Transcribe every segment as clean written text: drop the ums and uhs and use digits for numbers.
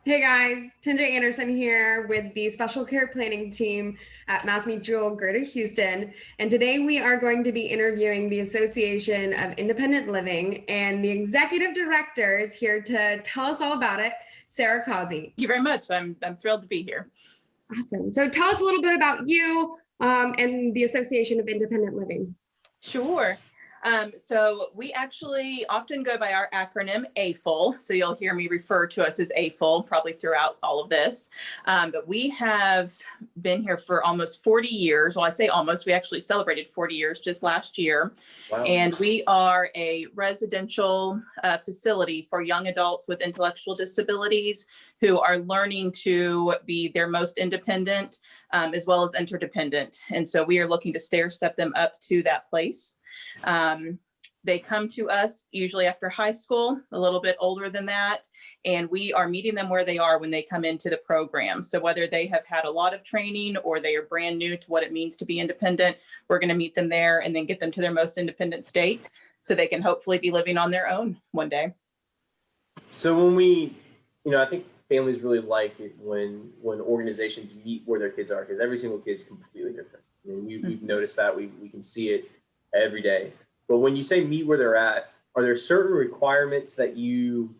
Hey guys, Tinja Anderson here with the Special Care Planning Team at Mass Mutual Greater Houston. And today we are going to be interviewing the Association of Independent Living, and the executive director is here to tell us all about it, Sarah Causey. Thank you very much. I'm thrilled to be here. Awesome. So tell us a little bit about you and the Association of Independent Living. Sure. So we actually often go by our acronym AFIL. So you'll hear me refer to us as AFIL probably throughout all of this. But we have been here for almost 40 years. Well, I say almost, we actually celebrated 40 years just last year. Wow. And we are a residential facility for young adults with intellectual disabilities who are learning to be their most independent as well as interdependent. And so we are looking to stair step them up to that place. They come to us usually after high school, a little bit older than that, and we are meeting them where they are when they come into the program. So whether they have had a lot of training or they are brand new to what it means to be independent, we're going to meet them there and then get them to their most independent state so they can hopefully be living on their own one day. So when we, I think families really like it when organizations meet where their kids are, because every single kid is completely different. I mean, we've noticed that. We can see it every day. But when you say meet where they're at, are there certain requirements that you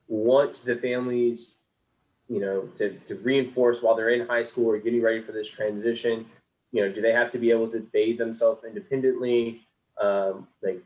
want the families, to reinforce while they're in high school or getting ready for this transition? Do they have to be able to bathe themselves independently? Like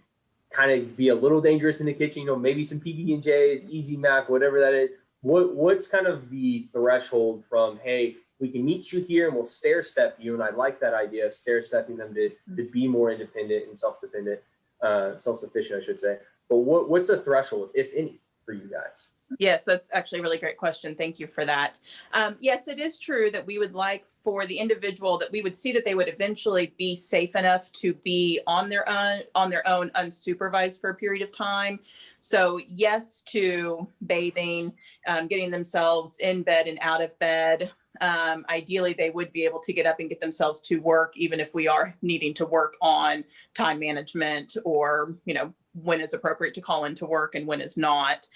kind of be a little dangerous in the kitchen, maybe some PB&Js, Easy Mac, whatever that is. What's kind of the threshold from, hey, we can meet you here and we'll stair step you, and I like that idea of stair stepping them to be more independent and self-sufficient, I should say. But what's a threshold, if any, for you guys? Yes, that's actually a really great question. Thank you for that. Yes, it is true that we would like for the individual that we would see that they would eventually be safe enough to be on their own unsupervised for a period of time. So yes to bathing, getting themselves in bed and out of bed. Ideally, they would be able to get up and get themselves to work, even if we are needing to work on time management or, when is appropriate to call into work and when is not.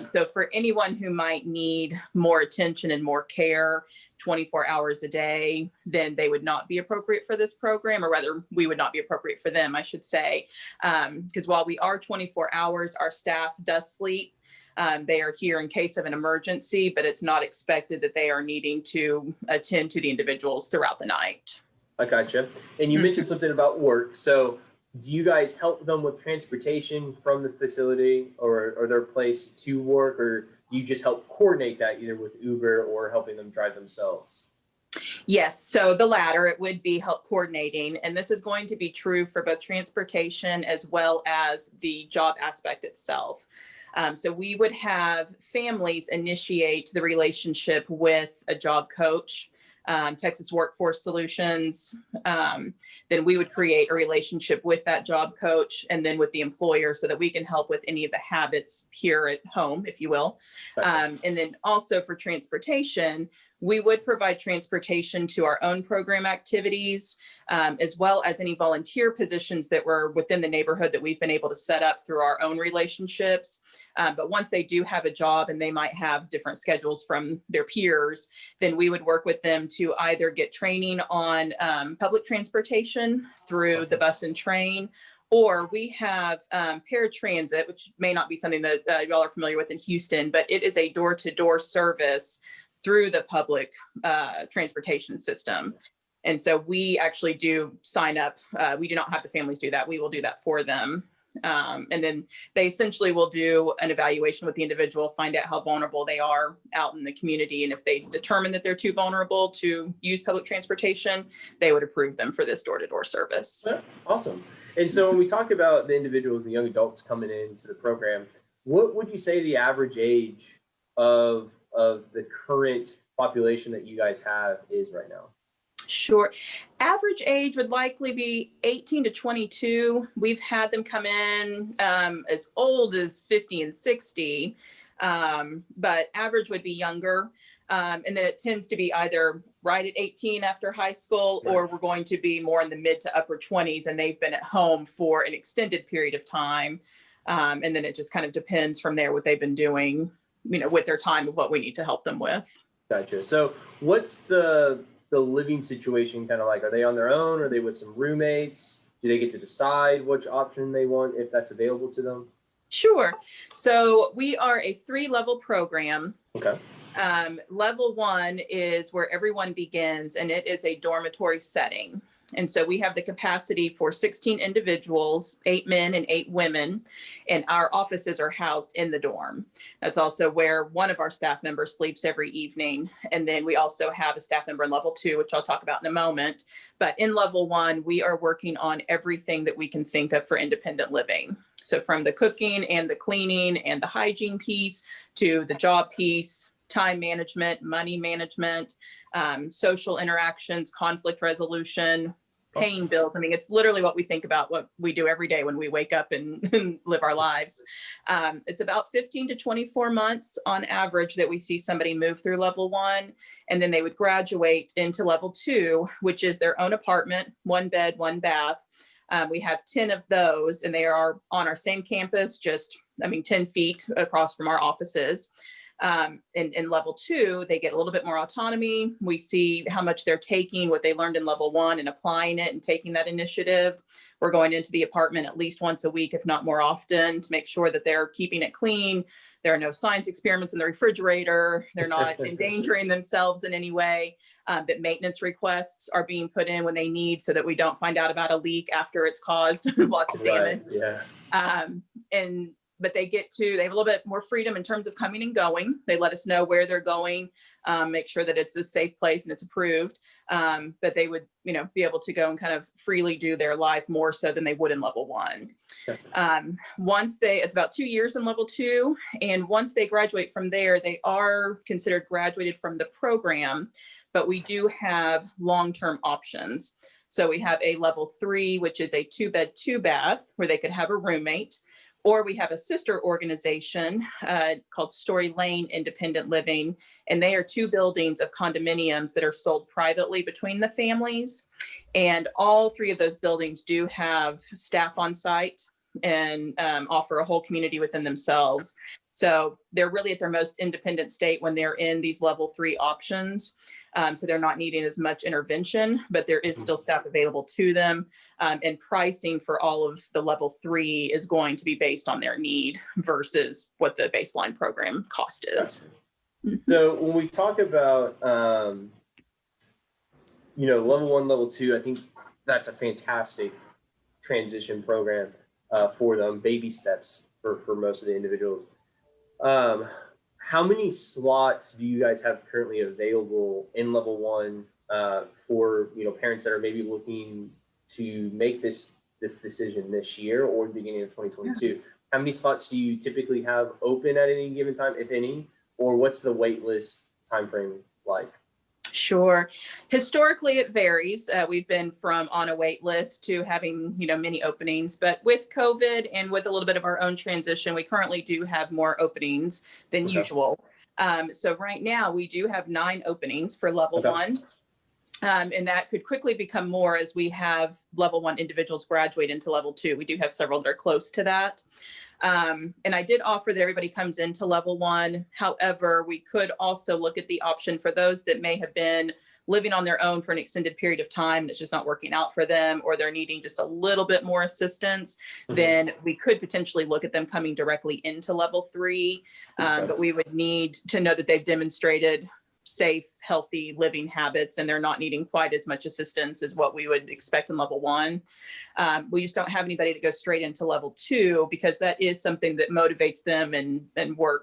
So for anyone who might need more attention and more care 24 hours a day, then they would not be appropriate for this program, or rather we would not be appropriate for them, I should say. Because while we are 24 hours, our staff does sleep. They are here in case of an emergency, but it's not expected that they are needing to attend to the individuals throughout the night. I gotcha. And you mentioned something about work. So do you guys help them with transportation from the facility or their place to work, or do you just help coordinate that either with Uber or helping them drive themselves? Yes, so the latter, it would be help coordinating, and this is going to be true for both transportation as well as the job aspect itself. So we would have families initiate the relationship with a job coach, Texas Workforce Solutions. Then we would create a relationship with that job coach and then with the employer so that we can help with any of the habits here at home, if you will. And then also for transportation, we would provide transportation to our own program activities, as well as any volunteer positions that were within the neighborhood that we've been able to set up through our own relationships. But once they do have a job and they might have different schedules from their peers, then we would work with them to either get training on public transportation through the bus and train, or we have paratransit, which may not be something that y'all are familiar with in Houston, but it is a door-to-door service through the public transportation system. And so we actually do sign up. We do not have the families do that. We will do that for them. And then they essentially will do an evaluation with the individual, find out how vulnerable they are out in the community. And if they determine that they're too vulnerable to use public transportation, they would approve them for this door-to-door service. Yeah, awesome. And so when we talk about the individuals, the young adults coming into the program, what would you say the average age of the current population that you guys have is right now? Sure. Average age would likely be 18 to 22. We've had them come in as old as 50 and 60, but average would be younger. And then it tends to be either right at 18 after high school, or we're going to be more in the mid to upper 20s and they've been at home for an extended period of time. And then it just kind of depends from there what they've been doing with their time of what we need to help them with. Gotcha. So what's the living situation kind of like? Are they on their own? Are they with some roommates? Do they get to decide which option they want if that's available to them? Sure. So we are a 3-level program. Okay. Level 1 is where everyone begins, and it is a dormitory setting. And so we have the capacity for 16 individuals, 8 men and 8 women, and our offices are housed in the dorm. That's also where one of our staff members sleeps every evening. And then we also have a staff member in level 2, which I'll talk about in a moment. But in level 1, we are working on everything that we can think of for independent living. So from the cooking and the cleaning and the hygiene piece to the job piece, time management, money management, social interactions, conflict resolution, paying bills. I mean, it's literally what we think about, what we do every day when we wake up and live our lives. It's about 15 to 24 months on average that we see somebody move through level 1, and then they would graduate into level 2, which is their own apartment, 1 bed, 1 bath. We have 10 of those, and they are on our same campus, 10 feet across from our offices. In level 2, they get a little bit more autonomy. We see how much they're taking what they learned in level 1 and applying it and taking that initiative. We're going into the apartment at least once a week, if not more often, to make sure that they're keeping it clean. There are no science experiments in the refrigerator. They're not endangering themselves in any way. That maintenance requests are being put in when they need, so that we don't find out about a leak after it's caused lots of damage. Right, yeah. But they have a little bit more freedom in terms of coming and going. They let us know where they're going, make sure that it's a safe place and it's approved. But they would, be able to go and kind of freely do their life more so than they would in level 1. It's about 2 years in level 2. And once they graduate from there, they are considered graduated from the program, but we do have long-term options. So we have a level 3, which is a 2-bed, 2-bath, where they could have a roommate. Or we have a sister organization called Story Lane Independent Living, and they are 2 buildings of condominiums that are sold privately between the families. And all 3 of those buildings do have staff on site and offer a whole community within themselves. So they're really at their most independent state when they're in these level 3 options. So they're not needing as much intervention, but there is still staff available to them. And pricing for all of the level 3 is going to be based on their need versus what the baseline program cost is. So when we talk about, level 1, level 2, I think that's a fantastic transition program for them, baby steps for most of the individuals. How many slots do you guys have currently available in level 1 for parents that are maybe looking to make this decision this year or the beginning of 2022? Yeah. How many slots do you typically have open at any given time, if any, or what's the wait list timeframe like? Sure. Historically, it varies. We've been from on a wait list to having, many openings, but with COVID and with a little bit of our own transition, we currently do have more openings than usual. So right now we do have 9 openings for level 1. And that could quickly become more as we have level 1 individuals graduate into level 2. We do have several that are close to that. And I did offer that everybody comes into level 1. However, we could also look at the option for those that may have been living on their own for an extended period of time and it's just not working out for them, or they're needing just a little bit more assistance. Then we could potentially look at them coming directly into level 3. But we would need to know that they've demonstrated safe, healthy living habits, and they're not needing quite as much assistance as what we would expect in level 1. We just don't have anybody that goes straight into level 2 because that is something that motivates them and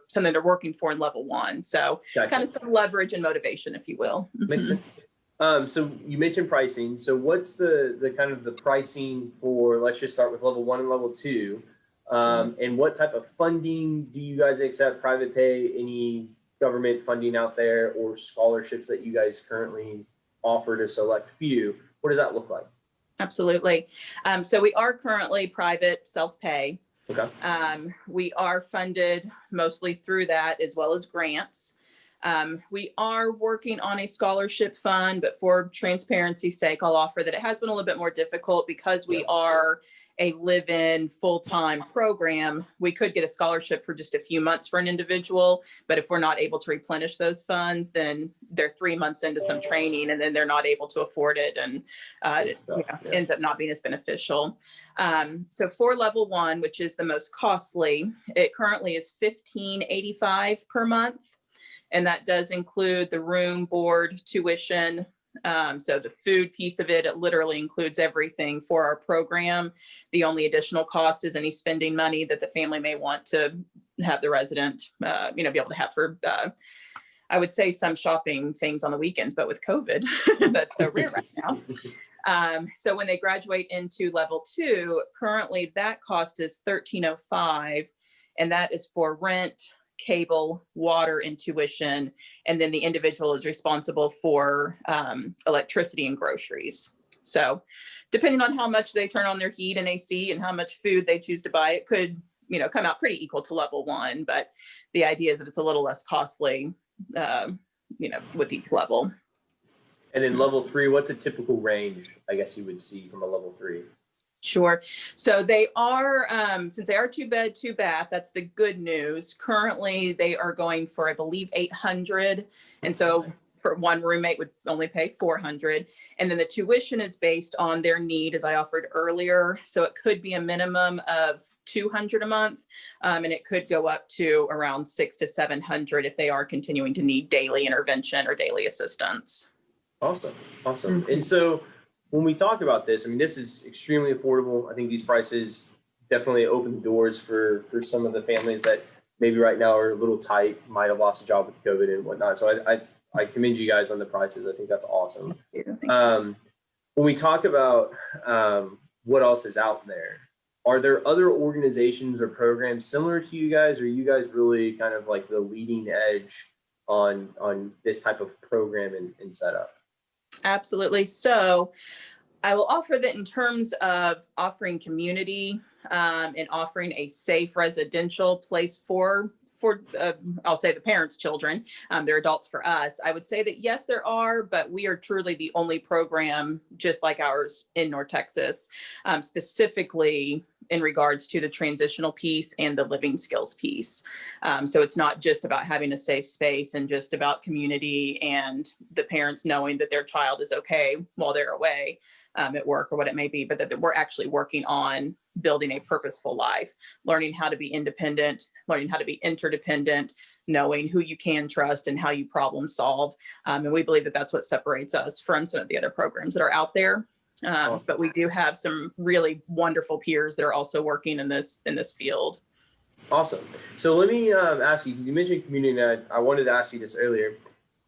something they're working for in level 1. So kind of some leverage and motivation, if you will. Makes sense. So you mentioned pricing. So what's the kind of the pricing for, let's just start with level 1 and level 2. And what type of funding do you guys accept? Private pay, any government funding out there, or scholarships that you guys currently offer to select few? What does that look like? Absolutely. So we are currently private self-pay. Okay. We are funded mostly through that, as well as grants. We are working on a scholarship fund, but for transparency's sake, I'll offer that it has been a little bit more difficult because we are a live-in full-time program, we could get a scholarship for just a few months for an individual. But if we're not able to replenish those funds, then they're 3 months into some training and then they're not able to afford it. And ends up not being as beneficial. So for level 1, which is the most costly, it currently is $15.85 per month. And that does include the room, board, tuition. So the food piece of it, it literally includes everything for our program. The only additional cost is any spending money that the family may want to have the resident, be able to have for, I would say, some shopping things on the weekends, but with COVID, that's so rare right now. So when they graduate into level 2, currently that cost is $13.05, and that is for rent, cable, water, and tuition. And then the individual is responsible for electricity and groceries. So depending on how much they turn on their heat and AC and how much food they choose to buy, it could, come out pretty equal to level 1. But the idea is that it's a little less costly, with each level. And then level 3, what's a typical range, I guess you would see from a level 3? Sure. So they are, since they are 2-bed, 2-bath, that's the good news. Currently, they are going for, I believe, $800. And so for one roommate would only pay $400. And then the tuition is based on their need, as I offered earlier. So it could be a minimum of $200 a month. And it could go up to around $600 to $700 if they are continuing to need daily intervention or daily assistance. Awesome. Mm-hmm. And so when we talk about this, this is extremely affordable. I think these prices definitely open the doors for some of the families that maybe right now are a little tight, might have lost a job with COVID and whatnot. So I commend you guys on the prices. I think that's awesome. When we talk about what else is out there, are there other organizations or programs similar to you guys? Or are you guys really kind of like the leading edge on this type of program and setup? Absolutely. So I will offer that in terms of offering community and offering a safe residential place for I'll say the parents' children, they're adults for us. I would say that yes, there are, but we are truly the only program just like ours in North Texas, specifically in regards to the transitional piece and the living skills piece. So it's not just about having a safe space and just about community and the parents knowing that their child is okay while they're away at work or what it may be, but that we're actually working on building a purposeful life, learning how to be independent, learning how to be interdependent, knowing who you can trust and how you problem solve. And we believe that that's what separates us from some of the other programs that are out there. Awesome. But we do have some really wonderful peers that are also working in this field. Awesome. So let me ask you, because you mentioned community, and I wanted to ask you this earlier.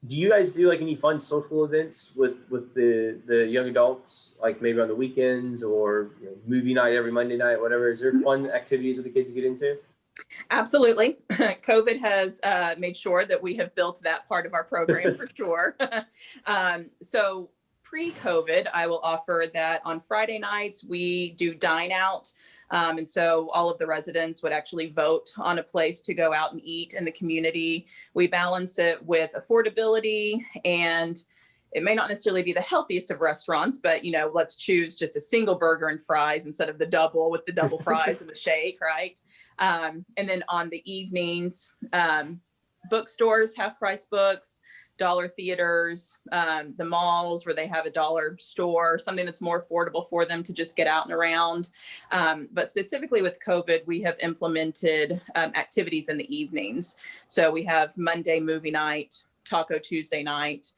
Do you guys do like any fun social events with the young adults, like maybe on the weekends or movie night every Monday night, whatever? Is there fun activities that the kids get into? Absolutely. COVID has made sure that we have built that part of our program for sure. So pre-COVID, I will offer that on Friday nights, we do dine out. And so all of the residents would actually vote on a place to go out and eat in the community. We balance it with affordability, and it may not necessarily be the healthiest of restaurants, but let's choose just a single burger and fries instead of the double with the double fries and the shake, right? And then on the evenings, bookstores, half-price books, dollar theaters, the malls where they have a dollar store, something that's more affordable for them to just get out and around. But specifically with COVID, we have implemented activities in the evenings. So we have Monday movie night, Taco Tuesday night,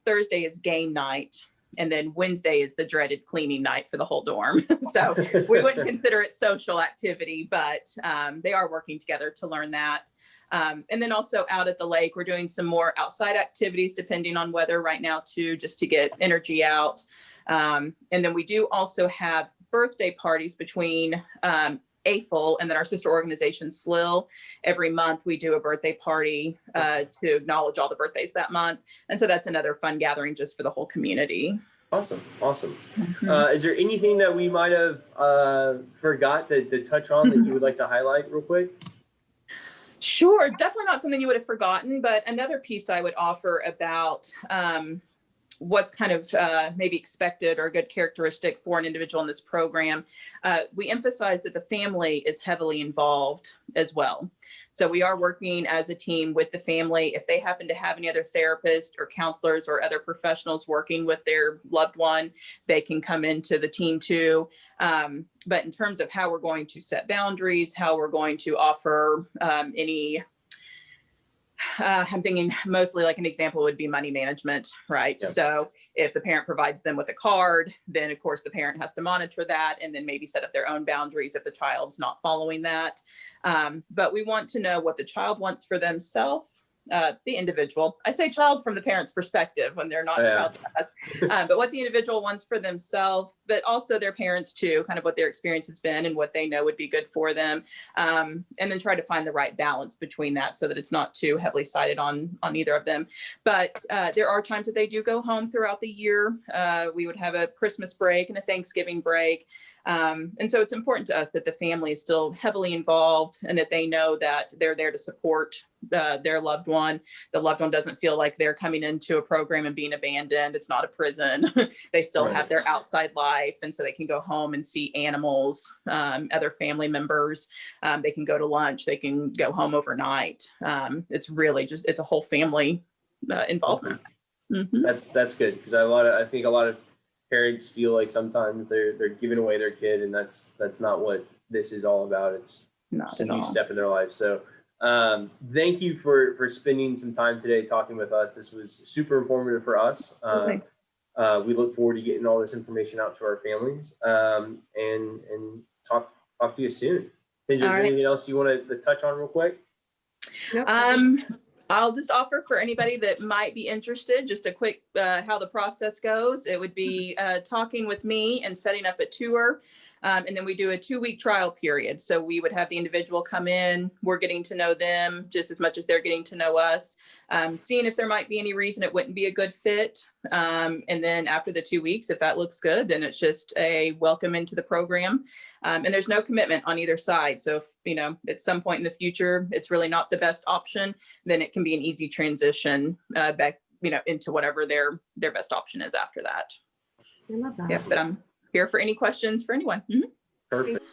Thursday is game night, and then Wednesday is the dreaded cleaning night for the whole dorm. So we wouldn't consider it social activity, but they are working together to learn that. And then also out at the lake, we're doing some more outside activities depending on weather right now too, just to get energy out. And then we do also have birthday parties between AFIL and then our sister organization SLIL. Every month we do a birthday party to acknowledge all the birthdays that month. And so that's another fun gathering just for the whole community. Awesome. Mm-hmm. Is there anything that we might have forgot to touch on that you would like to highlight real quick? Sure. Definitely not something you would have forgotten, but another piece I would offer about what's kind of maybe expected or a good characteristic for an individual in this program, we emphasize that the family is heavily involved as well. So we are working as a team with the family. If they happen to have any other therapists or counselors or other professionals working with their loved one, they can come into the team too. But in terms of how we're going to set boundaries, how we're going to offer any I'm thinking mostly like an example would be money management, right? Yep. So if the parent provides them with a card, then of course the parent has to monitor that and then maybe set up their own boundaries if the child's not following that. But we want to know what the child wants for themselves, the individual. I say child from the parent's perspective when they're not child to us, but what the individual wants for themselves, but also their parents too, kind of what their experience has been and what they know would be good for them. And then try to find the right balance between that so that it's not too heavily sided on either of them. But there are times that they do go home throughout the year. We would have a Christmas break and a Thanksgiving break. And so it's important to us that the family is still heavily involved and that they know that they're there to support their loved one. The loved one doesn't feel like they're coming into a program and being abandoned. It's not a prison. They still have their outside life. And so they can go home and see animals, other family members. They can go to lunch. They can go home overnight. It's really just, it's a whole family involvement. Mm-hmm. That's good, because I think a lot of parents feel like sometimes they're giving away their kid, and that's not what this is all about. It's a new step in their life. So thank you for spending some time today talking with us. This was super informative for us. We look forward to getting all this information out to our families, and talk to you soon. Tinja, is there anything else you want to touch on real quick? Nope. I'll just offer for anybody that might be interested, just a quick how the process goes. It would be talking with me and setting up a tour. And then we do a 2-week trial period. So we would have the individual come in, we're getting to know them just as much as they're getting to know us, seeing if there might be any reason it wouldn't be a good fit. And then after the 2 weeks, if that looks good, then it's just a welcome into the program. And there's no commitment on either side. So if, at some point in the future, it's really not the best option, then it can be an easy transition back, into whatever their best option is after that. I love that. Yeah, but I'm here for any questions for anyone. Mm-hmm. Perfect.